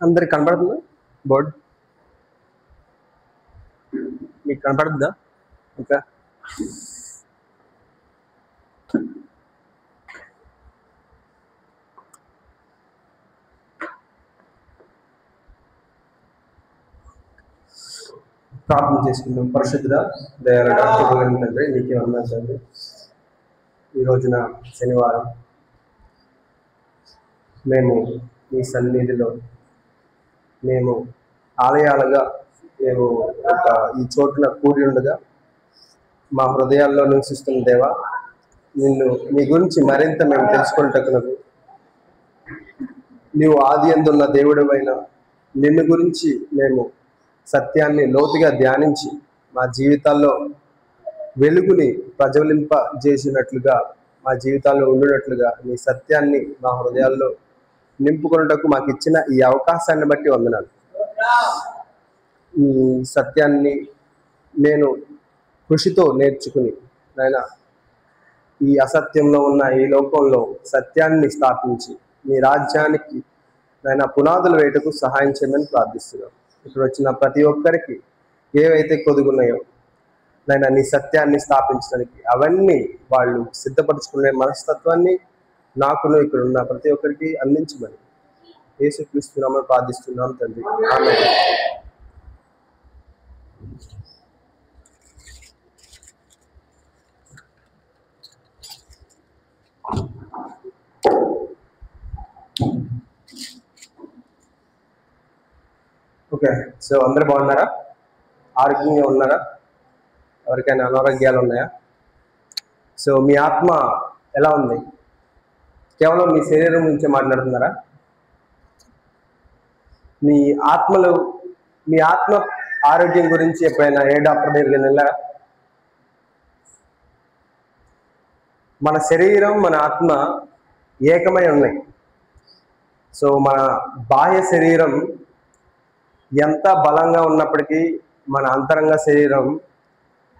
అందరికి కనపడుతుందా బోర్డ్? మీకు కనపడుతుందా? ఓకే. ప్రార్థన చేసుకుందాం. పరిశుద్ధుడా, దయాళుడా, కృపగల తండ్రి, నీకే వందనాలు తండ్రి. ఈ రోజున శనివారం మేము ఈ సన్నిధిలో మేము ఆలయాలుగా మేము ఒక ఈ చోటున కూడి ఉండగా మా హృదయాల్లో నివసిస్తున్న దేవా, నిన్ను నీ గురించి మరింత మేము తెలుసుకుంటకు నీవు ఆది అందున్న దేవుడమైన నిన్ను గురించి మేము సత్యాన్ని లోతుగా ధ్యానించి మా జీవితాల్లో వెలుగుని ప్రజ్వలింపజేసినట్లుగా మా జీవితాల్లో ఉండినట్లుగా నీ సత్యాన్ని మా హృదయాల్లో నింపుకొనుటకు మాకు ఇచ్చిన ఈ అవకాశాన్ని బట్టి వందనాలు. ఈ సత్యాన్ని నేను కృషితో నేర్చుకుని నాయన ఈ అసత్యంలో ఉన్న ఈ లోకంలో సత్యాన్ని స్థాపించి నీ రాజ్యానికి నాయన పునాదులు వేయటకు సహాయం చేయమని ప్రార్థిస్తున్నాం. ఇక్కడ వచ్చిన ప్రతి ఒక్కరికి ఏవైతే కొదుగున్నాయో నాయన నీ సత్యాన్ని స్థాపించడానికి అవన్నీ వాళ్ళు సిద్ధపరచుకునే మనస్తత్వాన్ని నాకును ఇక్కడ ఉన్న ప్రతి ఒక్కరికి అందించమని యేసుక్రీస్తు నామమున ప్రార్థిస్తున్నాం తండ్రి. ఆమేన్. ఓకే, సో అందరూ బాగున్నారా? ఆరోగ్యంగా ఉన్నారా? ఎవరికైనా అనారోగ్యాలు ఉన్నాయా? సో మీ ఆత్మ ఎలా ఉంది? కేవలం మీ శరీరం నుంచే మాట్లాడుతున్నారా? మీ ఆత్మ ఆరోగ్యం గురించి ఎప్పుడైనా ఏ డాక్టర్ దగ్గరికి వెళ్ళారా? మన శరీరం మన ఆత్మ ఏకమై ఉన్నాయి. సో మన బాహ్య శరీరం ఎంత బలంగా ఉన్నప్పటికీ మన అంతరంగ శరీరం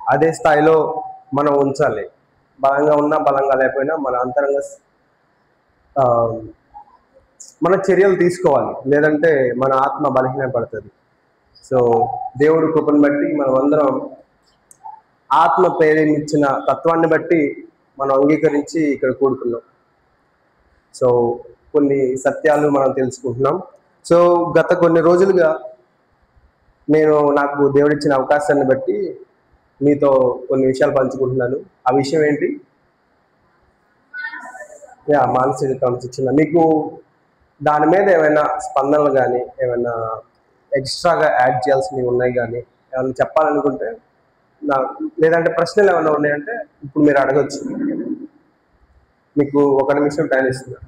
అదే స్థాయిలో మనం ఉంచాలి. బలంగా ఉన్నా బలంగా లేకపోయినా మన అంతరంగ మన చర్యలు తీసుకోవాలి, లేదంటే మన ఆత్మ బలహీనపడుతుంది. సో దేవుడు కృపను బట్టి మనం అందరం ఆత్మ ప్రేరేపించిన తత్వాన్ని బట్టి మనం అంగీకరించి ఇక్కడ కూడుకున్నాం. సో కొన్ని సత్యాలు మనం తెలుసుకుంటున్నాం. సో గత కొన్ని రోజులుగా నాకు దేవుడిచ్చిన అవకాశాన్ని బట్టి మీతో కొన్ని విషయాలు పంచుకుంటున్నాను. ఆ విషయం ఏంటి? మానసిక క్రమశిక్షణ. మీకు దాని మీద ఏమైనా స్పందనలు కానీ ఏమైనా ఎక్స్ట్రాగా యాడ్ చేయాల్సినవి ఉన్నాయి కానీ ఏమైనా చెప్పాలనుకుంటే లేదంటే ప్రశ్నలు ఏమైనా ఉన్నాయంటే ఇప్పుడు మీరు అడగచ్చు. మీకు 1 నిమిషం టైం ఇస్తున్నా.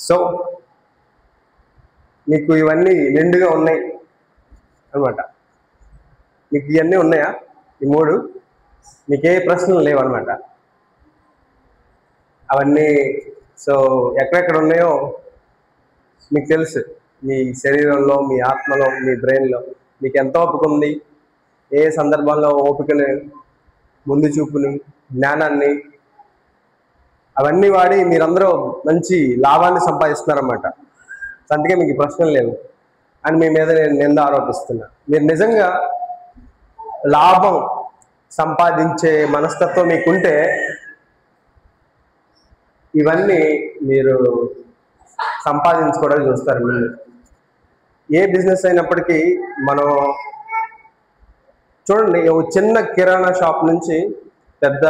సో మీకు ఇవన్నీ నిండుగా ఉన్నాయి అనమాట. మీకు ఇవన్నీ ఉన్నాయా? ఈ 3 మీకే ప్రశ్నలు లేవన్నమాట. అవన్నీ సో ఎక్కడెక్కడ ఉన్నాయో మీకు తెలుసు, మీ శరీరంలో, మీ ఆత్మలో, మీ బ్రెయిన్లో మీకు ఎంత ఓపిక ఉంది, ఏ సందర్భంలో ఓపికని, ముందు చూపుని, జ్ఞానాన్ని, అవన్నీ వాడి మీరందరూ మంచి లాభాన్ని సంపాదిస్తున్నారన్నమాట. అందుకే మీకు ప్రశ్నలు లేవు అని మీ మీద నేను నింద ఆరోపిస్తున్నా. మీరు నిజంగా లాభం సంపాదించే మనస్తత్వం మీకుంటే ఇవన్నీ మీరు సంపాదించుకోవడానికి చూస్తారు. మీరు ఏ బిజినెస్ అయినప్పటికీ మనం చూడండి, చిన్న కిరాణా షాప్ నుంచి పెద్ద,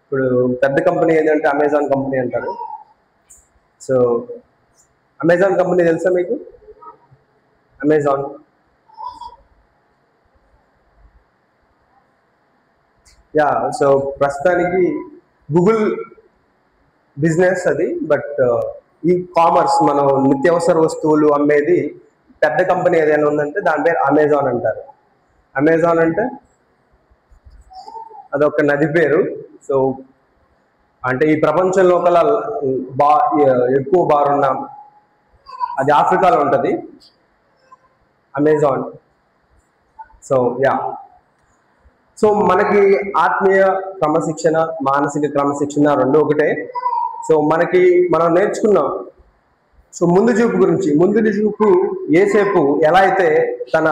ఇప్పుడు పెద్ద కంపెనీ ఏదంటే అమెజాన్ కంపెనీ అంటారు. సో అమెజాన్ కంపెనీ తెలుసా మీకు? అమెజాన్ సో ప్రస్తుతానికి గూగుల్ బిజినెస్ అది. బట్ ఈ కామర్స్, మనం నిత్యావసర వస్తువులు అమ్మేది పెద్ద కంపెనీ ఏదైనా ఉందంటే దాని పేరు అమెజాన్ అంటారు. అమెజాన్ అంటే అదొక నది పేరు. సో అంటే ఈ ప్రపంచంలో కల ఎక్కువ బారున్న, అది ఆఫ్రికాలో ఉంటుంది అమెజాన్. సో మనకి ఆత్మీయ క్రమశిక్షణ, మానసిక క్రమశిక్షణ రెండు ఒకటే. సో మనం నేర్చుకున్నాం. సో ముందు చూపు గురించి, ముందు చూపు యేసేపు ఎలా అయితే తన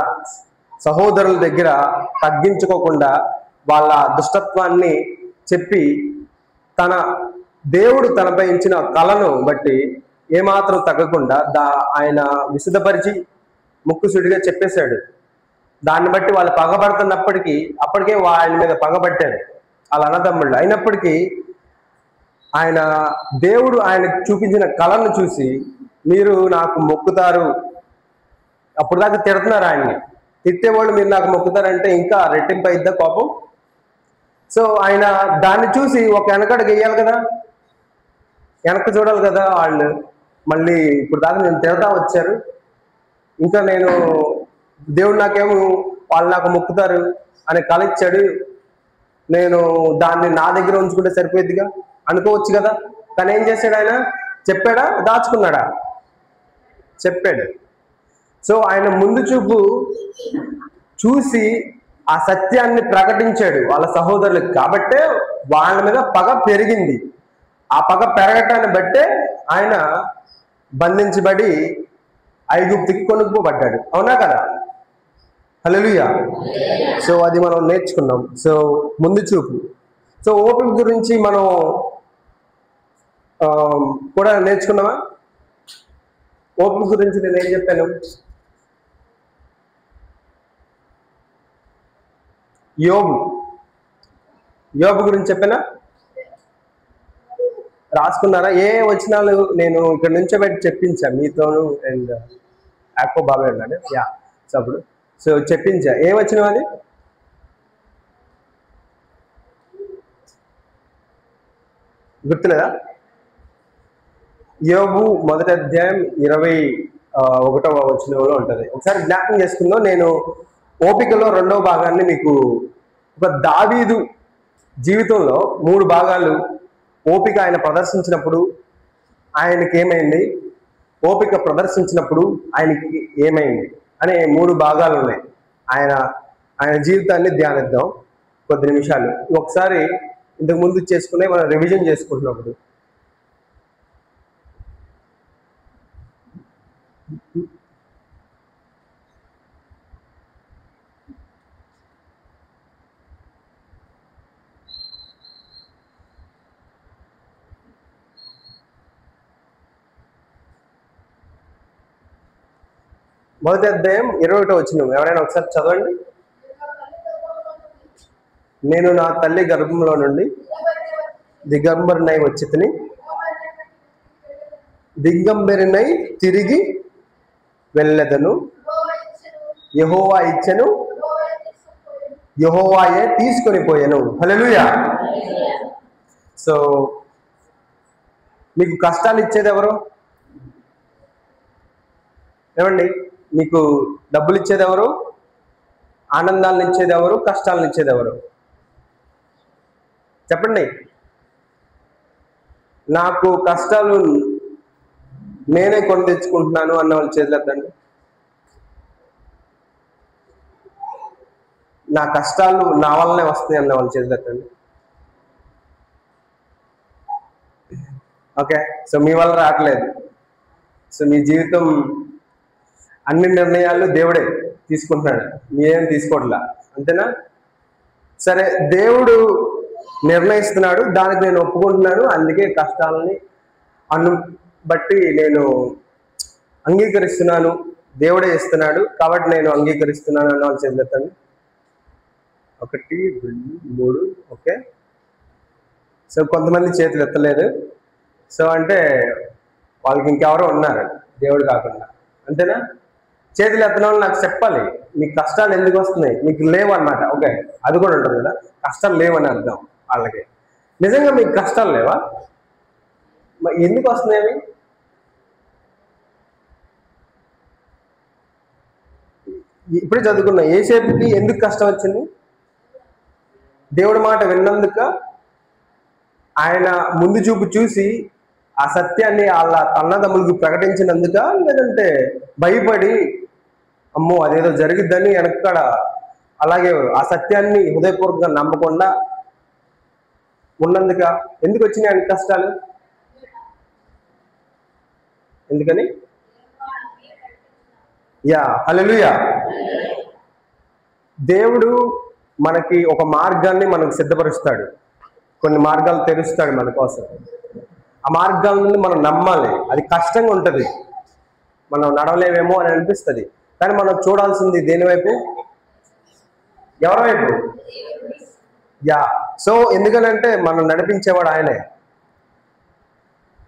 సహోదరుల దగ్గర తగ్గించుకోకుండా వాళ్ళ దుష్టత్వాన్ని చెప్పి తన దేవుడు తనపై ఇచ్చిన కళను బట్టి ఏమాత్రం తగ్గకుండా ఆయన విశుద్ధపరిచి ముక్కుసూటిగా చెప్పేశాడు. దాన్ని బట్టి వాళ్ళు పగబడుతున్నప్పటికీ అప్పటికే ఆయన మీద పగబట్టారు వాళ్ళ అన్నదమ్ముళ్ళు. అయినప్పటికీ ఆయన దేవుడు ఆయనకు చూపించిన కళను చూసి మీరు నాకు మొక్కుతారు, అప్పుడు దాకా తిడుతున్నారు ఆయన్ని. తిట్టేవాళ్ళు మీరు నాకు మొక్కుతారంటే ఇంకా రెట్టింపు అయిద్దా కోపం? సో ఆయన దాన్ని చూసి ఒక వెనకడుగు వేయాలి కదా, వెనక్కి చూడాలి కదా. వాళ్ళు మళ్ళీ ఇప్పుడు దాకా నేను తిడతా వచ్చారు, ఇంకా నేను దేవుడు నాకేమో వాళ్ళు నాకు మొక్కుతారు అని కళ ఇచ్చాడు, నేను దాన్ని నా దగ్గర ఉంచుకుంటే సరిపోయిద్దిగా అనుకోవచ్చు కదా. కానీ ఏం చేశాడు ఆయన? చెప్పాడా, దాచుకున్నాడా? చెప్పాడు. సో ఆయన ముందు చూపు చూసి ఆ సత్యాన్ని ప్రకటించాడు వాళ్ళ సహోదరులకు. కాబట్టే వాళ్ళ మీద పగ పెరిగింది. ఆ పగ పెరగటాన్ని బట్టే ఆయన బంధించబడి ఐగుప్తుకి కొనుక్కోబడ్డాడు. అవునా కదా? హల్లెలూయా. సో అది మనం నేర్చుకున్నాం. సో ముందు చూపు. సో ఓపిక గురించి మనం కూడా నేర్చుకున్నామా? ఓపిక గురించి నేను ఏం చెప్పాను? యోబు గురించి చెప్పానా? రాసుకున్నారా? ఏ వచనాలు నేను ఇక్కడ నుంచో పెట్టి చెప్పించా మీతోను. అండ్ యాకో బాబాయ్ ఉన్నాడు. సో అప్పుడు చెప్పించా. ఏ వచనం అది? గుర్తులేదా? యోబు 1వ అధ్యాయం 21వ వచనంలో ఉంటుంది. ఒకసారి జ్ఞాపకం చేసుకుందాం. నేను ఓపికలో 2వ భాగాన్ని మీకు, ఒక దావీదు జీవితంలో 3 భాగాలు ఓపిక ఆయన ప్రదర్శించినప్పుడు ఆయనకి ఏమైంది, ఓపిక ప్రదర్శించినప్పుడు ఆయనకి ఏమైంది అనే 3 భాగాలు ఉన్నాయి. ఆయన జీవితాన్ని ధ్యానిద్దాం కొద్ది నిమిషాలు. ఒకసారి ఇంతకు ముందు చేసుకునే మనం రివిజన్ చేసుకుంటున్నప్పుడు మొదటి అధ్యాయం 21వ వచనం ఎవరైనా ఒకసారి చదవండి. నేను నా తల్లి గర్భంలో నుండి దిగంబరినై వచ్చి తిని దిగంబరినై తిరిగి వెళ్ళెదను, యెహోవా ఇచ్చెను, యెహోవాయే తీసుకొని పోయాను. హల్లెలూయా. సో మీకు కష్టాలు ఇచ్చేది ఎవరు? ఏమండి, మీకు డబ్బులు ఇచ్చేది ఎవరు? ఆనందాలను ఇచ్చేది ఎవరు? కష్టాలను ఇచ్చేది ఎవరు? చెప్పండి. నాకు కష్టాలు నేనే కొని తెచ్చుకుంటున్నాను అన్న వాళ్ళు చేతులు ఎత్తండి. నా కష్టాలు నా వల్లనే వస్తాయి అన్న వాళ్ళు చేతులు ఎత్తండి. ఓకే, సో మీ వల్ల రావట్లేదు. సో మీ జీవితం అన్ని నిర్ణయాలు దేవుడే తీసుకుంటున్నాడు, మీరేం తీసుకోవట్లా, అంతేనా? సరే, దేవుడు నిర్ణయిస్తున్నాడు, దానికి నేను ఒప్పుకుంటున్నాను, అందుకే కష్టాలని బట్టి నేను అంగీకరిస్తున్నాను, దేవుడే ఇస్తున్నాడు కాబట్టి నేను అంగీకరిస్తున్నాను అన్న వాళ్ళు చేతులెత్తండి. 1 2 3. ఓకే, సో కొంతమంది చేతులు ఎత్తలేదు. సో అంటే వాళ్ళకి ఇంకెవరో ఉన్నారు దేవుడు కాకుండా, అంతేనా? చేతులు ఎత్తడం వాళ్ళు నాకు చెప్పాలి, మీకు కష్టాలు ఎందుకు వస్తున్నాయి, మీకు లేవు అన్నమాట. ఓకే, అది కూడా ఉంటుంది కదా, కష్టాలు లేవని అర్థం వాళ్ళకి. నిజంగా మీకు కష్టాలు లేవా? ఎందుకు వస్తున్నాయి? ఇప్పుడే చదువుకున్నా, ఏసేపుకి ఎందుకు కష్టం వచ్చింది? దేవుడి మాట విన్నందుక, ఆయన ముందు చూపు చూసి ఆ సత్యాన్ని వాళ్ళ అన్నదమ్ములకు ప్రకటించినందుక, లేదంటే భయపడి అమ్మో అదేదో జరిగిద్దని వెనక్కడ అలాగే ఆ సత్యాన్ని హృదయపూర్వకంగా నమ్మకుండా ఉన్నందుక? ఎందుకు వచ్చినాయి ఆయన కష్టాలు? ఎందుకని? యా, హల్లెలూయా. దేవుడు మనకి ఒక మార్గాన్ని మనకు సిద్ధపరుస్తాడు, కొన్ని మార్గాలు తెరుస్తాడు మన కోసం. ఆ మార్గాలను మనం నమ్మాలి. అది కష్టంగా ఉంటుంది, మనం నడవలేమేమో అని అనిపిస్తుంది, కానీ మనం చూడాల్సింది దేని వైపు? ఎవరి వైపు? యా. సో ఎందుకనంటే మనం నడిపించేవాడు ఆయనే.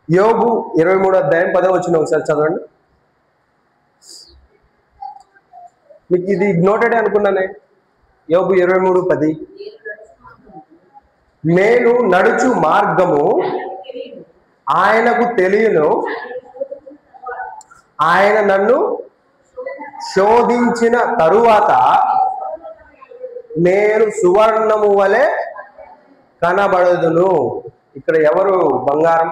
యోబు 23వ అధ్యాయం 10వ వచనం ఒకసారి చదవండి. మీకు ఇది నోటెడే అనుకున్నానే. యోబు 23:10. నేను నడుచు మార్గము ఆయనకు తెలియను, ఆయన నన్ను శోధించిన తరువాత నేను సువర్ణము వలె కనబడదును. ఇక్కడ ఎవరు బంగారం?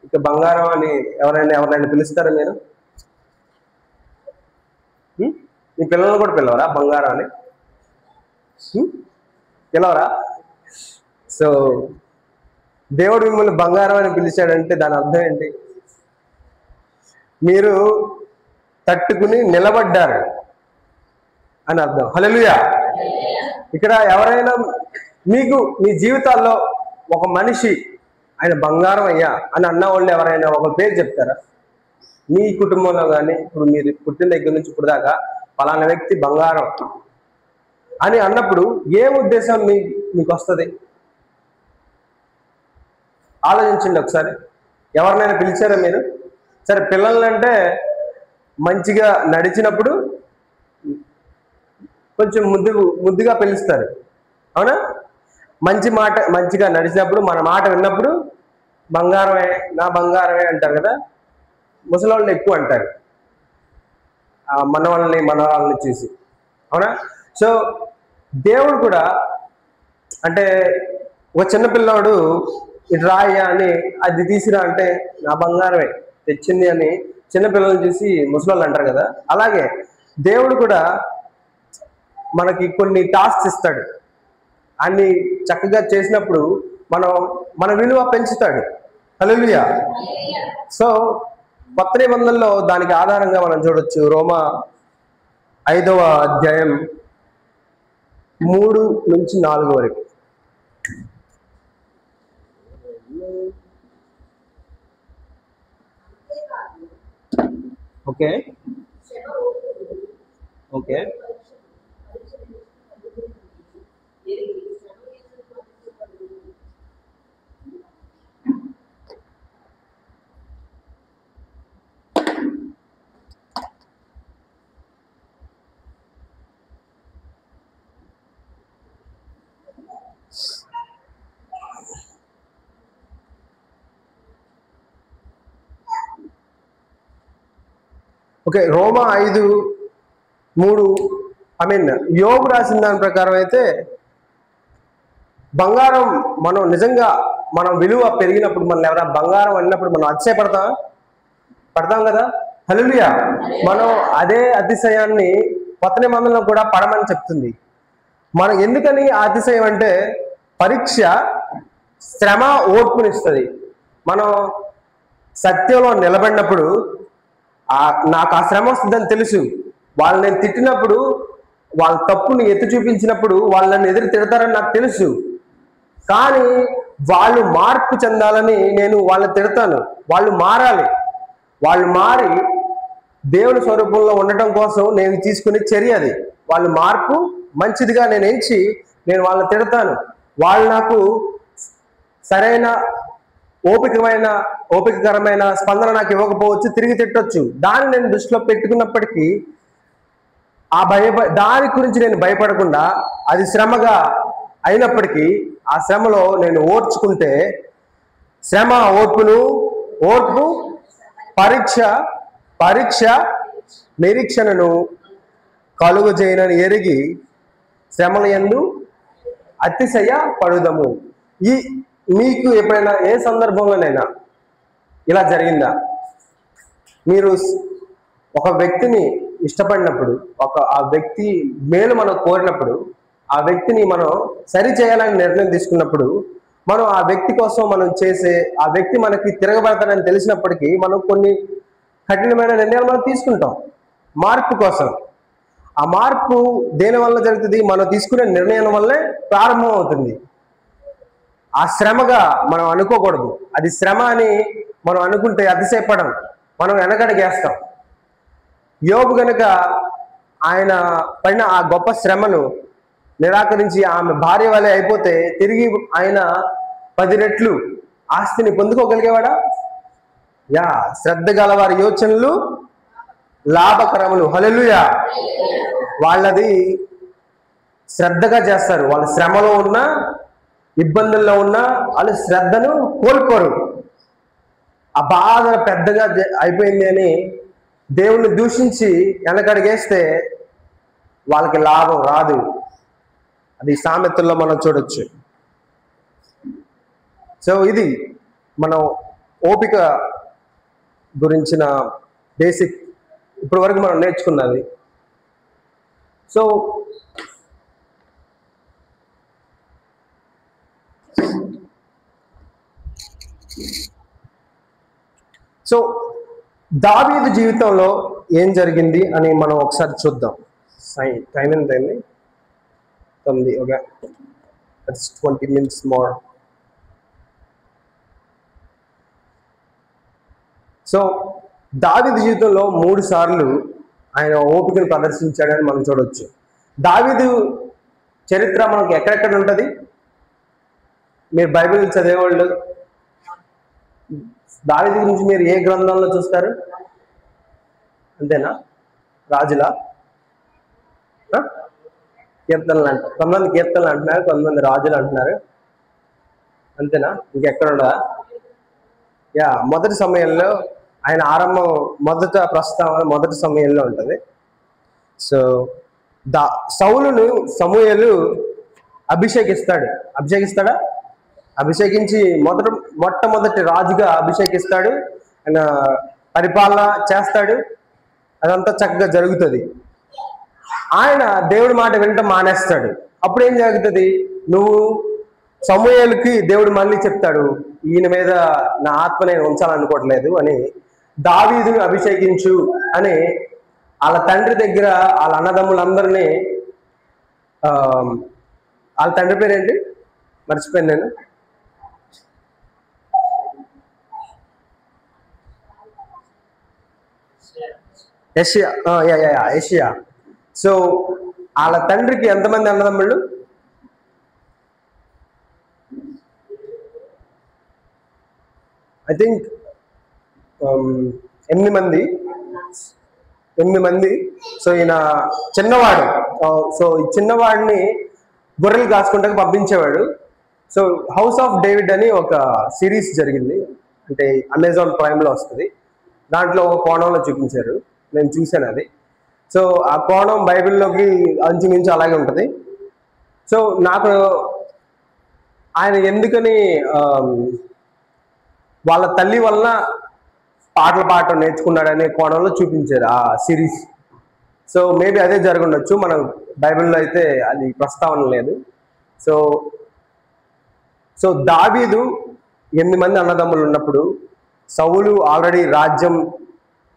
ఇక బంగారం అని ఎవరైనా పిలుస్తారా మీరు? మీ పిల్లలను కూడా పిలవరా బంగారం అని? పిలవరా? సో దేవుడు మిమ్మల్ని బంగారం అని పిలిచాడంటే దాని అర్థం ఏంటి? మీరు తట్టుకుని నిలబడ్డారు అని అర్థం. హల్లెలూయా. ఇక్కడ ఎవరైనా మీకు మీ జీవితాల్లో ఒక మనిషి ఆయన బంగారం అయ్యా అని అన్న వాళ్ళు ఎవరైనా ఒక పేరు చెప్తారా? మీ కుటుంబంలో కానీ ఇప్పుడు మీరు పుట్టిన దగ్గర నుంచి ఇప్పుడు దాకా ఫలానా వ్యక్తి బంగారం అని అన్నప్పుడు ఏ ఉద్దేశం మీకు వస్తుంది? ఆలోచించండి ఒకసారి. ఎవరినైనా పిలిచారా మీరు? సరే, పిల్లలంటే మంచిగా నడిచినప్పుడు కొంచెం ముద్దుగా పిలుస్తారు, అవునా? మంచిగా నడిచినప్పుడు మన మాట విన్నప్పుడు బంగారమే, నా బంగారమే అంటారు కదా. ముసలోళ్ళు ఎక్కువ అంటారు మనవాళ్ళని చూసి, అవునా? సో దేవుడు కూడా అంటే ఒక చిన్నపిల్లవాడు ఇటు రాయ్యా అని అది తీసిరా అంటే నా బంగారమే తెచ్చింది అని చిన్నపిల్లల్ని చూసి ముసలోళ్ళు అంటారు కదా. అలాగే దేవుడు కూడా మనకి కొన్ని టాస్క్స్ ఇస్తాడు, అన్ని చక్కగా చేసినప్పుడు మన విలువ పెంచుతాడు. హల్లెలూయా. సో కొత్త నిబంధనలో దానికి ఆధారంగా మనం చూడొచ్చు. రోమా 5వ అధ్యాయం 3 నుంచి 4 వరకు. ఓకే ఓకే ఓకే రోమా 5:3 యోబు రాసిన దాని ప్రకారం అయితే బంగారం మనం నిజంగా మనం విలువ పెరిగినప్పుడు, మనం ఎవరైనా బంగారం అన్నప్పుడు మనం పడతాం కదా. హల్లెలూయా. మనం అదే అతిశయాన్ని కొత్త నిబంధనలో కూడా పడమని చెప్తుంది. మనం ఎందుకని అతిశయం అంటే, పరీక్ష శ్రమ ఓర్పునిస్తుంది. మనం సత్యంలో నిలబడినప్పుడు నాకు ఆ శ్రమ వస్తుందని తెలుసు. వాళ్ళు నేను తిట్టినప్పుడు, వాళ్ళ తప్పుని ఎత్తి చూపించినప్పుడు వాళ్ళు నన్ను ఎదురు తిడతారని నాకు తెలుసు. కానీ వాళ్ళు మార్పు చెందాలని నేను వాళ్ళని తిడతాను. వాళ్ళు మారాలి. వాళ్ళు మారి దేవుని స్వరూపంలో ఉండటం కోసం నేను తీసుకునే చర్య అది. వాళ్ళు మార్పు మంచిదిగా నేను వాళ్ళని తిడతాను. వాళ్ళు నాకు సరైన ఓపికకరమైన స్పందన నాకు ఇవ్వకపోవచ్చు, తిరిగి తిట్టొచ్చు. దాన్ని నేను దృష్టిలో పెట్టుకున్నప్పటికీ దాని గురించి నేను భయపడకుండా, అది శ్రమగా అయినప్పటికీ ఆ శ్రమలో నేను ఓర్చుకుంటే, శ్రమ ఓర్పు పరీక్ష నిరీక్షణను కలుగజేయనని ఎరిగి శ్రమల యందు అతిశయ పడుదము. మీకు ఎప్పుడైనా ఏ సందర్భంలోనైనా ఇలా జరిగిందా? మీరు ఒక వ్యక్తిని ఇష్టపడినప్పుడు, ఆ వ్యక్తి మేలు మనం కోరినప్పుడు, ఆ వ్యక్తిని మనం సరి చేయాలని నిర్ణయం తీసుకున్నప్పుడు, మనం ఆ వ్యక్తి కోసం ఆ వ్యక్తి మనకి తిరగబడతాడని తెలిసినప్పటికీ మనం కొన్ని కఠినమైన నిర్ణయాలు మనం తీసుకుంటాం మార్పు కోసం. ఆ మార్పు దేని వల్ల జరుగుతుంది? మనం తీసుకునే నిర్ణయం వల్లే ప్రారంభం అవుతుంది. ఆ శ్రమగా మనం అనుకోకూడదు. అది శ్రమ అని మనం అనుకుంటే అతిశయపడం, మనం వెనకడుగేస్తాం. యోబు గనుక ఆయన పడిన ఆ గొప్ప శ్రమను నిరాకరించి ఆమె భార్య వలె అయిపోతే, తిరిగి ఆయన 10 రెట్లు ఆస్తిని పొందుకోగలిగేవాడా? శ్రద్ధ గల వారి యోచనలు లాభకరములు. హల్లెలూయా. వాళ్ళది శ్రద్ధగా చేస్తారు. వాళ్ళ శ్రమలో ఉన్న, ఇబ్బందుల్లో ఉన్న వాళ్ళు శ్రద్ధను కోల్పోరు. ఆ బాధ పెద్దగా అయిపోయింది అని దేవుణ్ణి దూషించి వెనకడిగేస్తే వాళ్ళకి లాభం రాదు. అది సామెతల్లో మనం చూడొచ్చు. సో ఇది మనం ఓపిక గురించిన బేసిక్ ఇప్పటి వరకు మనం నేర్చుకున్నది. సో దావీదు జీవితంలో ఏం జరిగింది అని మనం ఒకసారి చూద్దాం. టైం ఎంత అయింది? 9. Okay, 20 minutes more. సో దావీదు జీవితంలో 3 సార్లు ఆయన ఓపికను ప్రదర్శించాడని మనం చూడవచ్చు. దావీదు చరిత్ర మనకు ఎక్కడెక్కడ ఉంటుంది? మీరు బైబిల్ చదివేవాళ్ళు దావీదు గురించి మీరు ఏ గ్రంథంలో చూస్తారు? అంతేనా? రాజులా? కీర్తనలు అంటారు. కొంతమంది కీర్తనలు అంటున్నారు, కొంతమంది రాజులు అంటున్నారు. అంతేనా? ఇంకెక్కడ ఉండదా? మొదటి సమయంలో ఆయన ఆరంభం, ప్రస్తావన మొదటి సమయంలో ఉంటుంది. సో సౌలును సమూయేలు అభిషేకిస్తాడా? అభిషేకించి మొట్టమొదటి రాజుగా అభిషేకిస్తాడు. ఆయన పరిపాలన చేస్తాడు. అదంతా చక్కగా జరుగుతుంది. ఆయన దేవుడి మాట వినటం మానేస్తాడు. అప్పుడు ఏం జరుగుతుంది? సమూయేలుకి దేవుడు మళ్ళీ చెప్తాడు, ఈయన మీద నా ఆత్మ నేను ఉంచాలనుకోవట్లేదు అని, దావీదుని అభిషేకించు అని వాళ్ళ తండ్రి దగ్గర వాళ్ళ అన్నదమ్ములందరినీ, వాళ్ళ తండ్రి పేరేంటి మర్చిపోయాను నేను, యెషయా. సో వాళ్ళ తండ్రికి ఎంతమంది అన్నదమ్ముళ్ళు? ఐ థింక్ 8 మంది. సో ఈయన చిన్నవాడు. సో ఈ చిన్నవాడిని గొర్రెలు కాసుకుంటూ పంపించేవాడు. సో హౌస్ ఆఫ్ డేవిడ్ అని ఒక సిరీస్ జరిగింది, అంటే అమెజాన్ ప్రైమ్లో వస్తుంది. దాంట్లో ఒక కోణంలో చూపించారు, నేను చూశాను అది. సో ఆ కోణం బైబిల్లోకి అంచుమించు అలాగే ఉంటుంది. సో నాకు ఆయన ఎందుకని వాళ్ళ తల్లి వలన పాటలు పాడటం నేర్చుకున్నాడనే కోణంలో చూపించారు ఆ సిరీస్. సో మేబీ అదే జరగండొచ్చు, మనం బైబిల్లో అయితే అది ప్రస్తావన లేదు. సో సో దావీదు 8 మంది అన్నదమ్ములు ఉన్నప్పుడు సౌలు ఆల్రెడీ రాజ్యం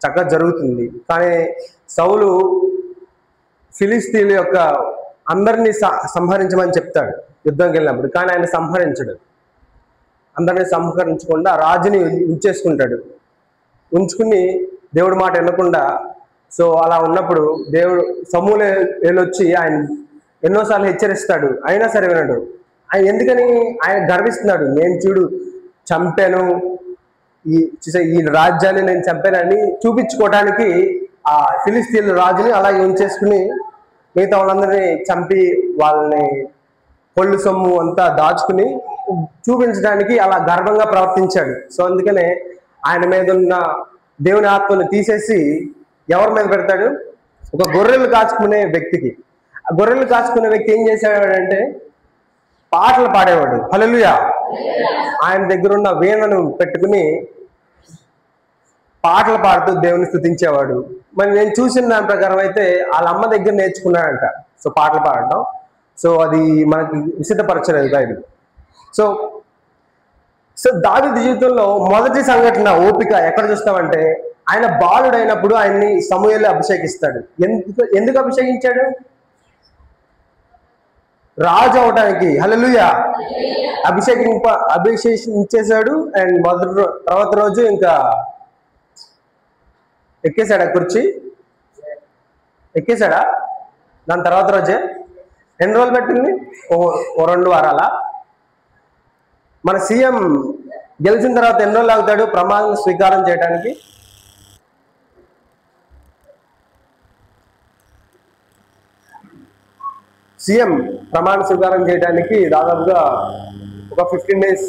చక్కగా జరుగుతుంది, కానీ సౌలు ఫిలిస్తీన్ల యొక్క అందరినీ సంహరించమని చెప్తాడు యుద్ధంకి వెళ్ళినప్పుడు, కానీ ఆయన సంహరించడు. అందరినీ సంహరించకుండా రాజుని ఉంచుకుని దేవుడి మాట వినకుండా. సో అలా ఉన్నప్పుడు దేవుడు సమూయేలు వచ్చి ఆయన ఎన్నోసార్లు హెచ్చరిస్తాడు, అయినా సరే వినడు. ఆయన ఎందుకని ఆయన గర్విస్తున్నాడు, నేను చూడు చంపాను, ఈ రాజ్యాన్ని నేను చంపానని చూపించుకోవడానికి ఆ ఫిలిస్తీన్ల రాజుని అలాగే ఉంచేసుకుని మిగతా వాళ్ళందరినీ చంపి వాళ్ళని పొళ్ళు సొమ్ము అంతా దాచుకుని చూపించడానికి అలా గర్వంగా ప్రవర్తించాడు. సో అందుకనే ఆయన మీద ఉన్న దేవుని ఆత్మను తీసేసి ఎవరి మీద పెడతాడు? ఒక గొర్రెలు కాచుకునే వ్యక్తికి. ఆ గొర్రెలు కాచుకునే వ్యక్తి ఏం చేసేవాడంటే పాటలు పాడేవాడు. హల్లెలూయా. ఆయన దగ్గర ఉన్న వీణను పెట్టుకుని పాటలు పాడుతూ దేవుని స్తుతించేవాడు. మరి నేను చూసిన దాని ప్రకారం అయితే వాళ్ళ అమ్మ దగ్గర నేర్చుకున్నాడంట సో పాటలు పాడటం. సో అది మనకి విసిద్ధపరచలేదు బైబిల్. సో సో దావీదు జీవితంలో మొదటి సంఘటన ఓపిక ఎక్కడ చూస్తామంటే ఆయన బాలుడైనప్పుడు ఆయన్ని సమూయేలు అభిషేకిస్తాడు. ఎందుకు అభిషేకించాడు? రాజు అవడానికి. హల్లెలూయా. అభిషేకించేశాడు. అండ్ తర్వాత రోజు ఇంకా ఎక్కేశాడా కుర్చీ? ఎక్కేశాడా? దాని తర్వాత రోజే ఎన్ని రోజులు పెట్టింది? ఓ 2 వారాల. మన సీఎం గెలిచిన తర్వాత ఎన్ని రోజులు ఆగుతాడు ప్రమాణ స్వీకారం చేయడానికి? సీఎం ప్రమాణ స్వీకారం చేయడానికి దాదాపుగా ఒక 15 days